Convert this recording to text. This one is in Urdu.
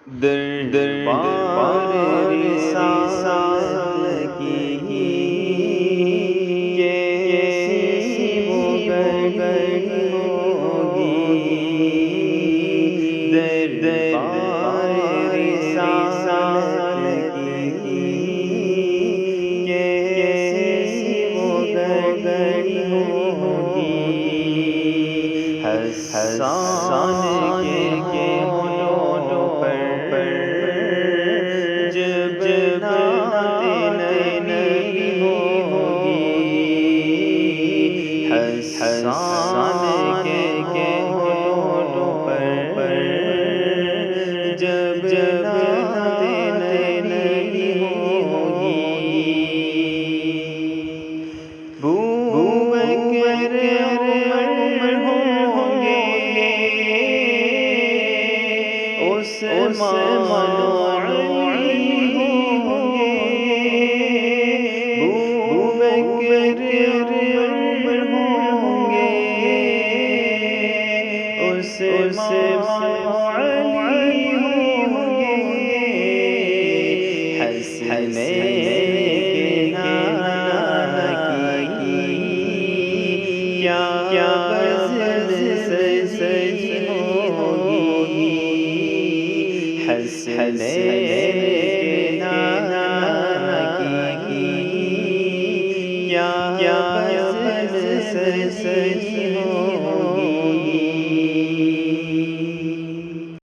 دربار رسالت کی کیسی وہ گھڑی ہوگی، دربار رسالت کی کیسی وہ گھڑی ہوگی، حسان کے ہونوں پر جب نعت نبی ہوگی، حسان کے ہونوں پر جب نعت نبی ہوگی، بوبکر عمر ہوں گے، عثمان و علی ہوں گے، بوبکر عمر ہوں گے، عثمان و علی ہوں گے، حسنین کے نانا کی کیا غزل سجی ہوگی، حسنین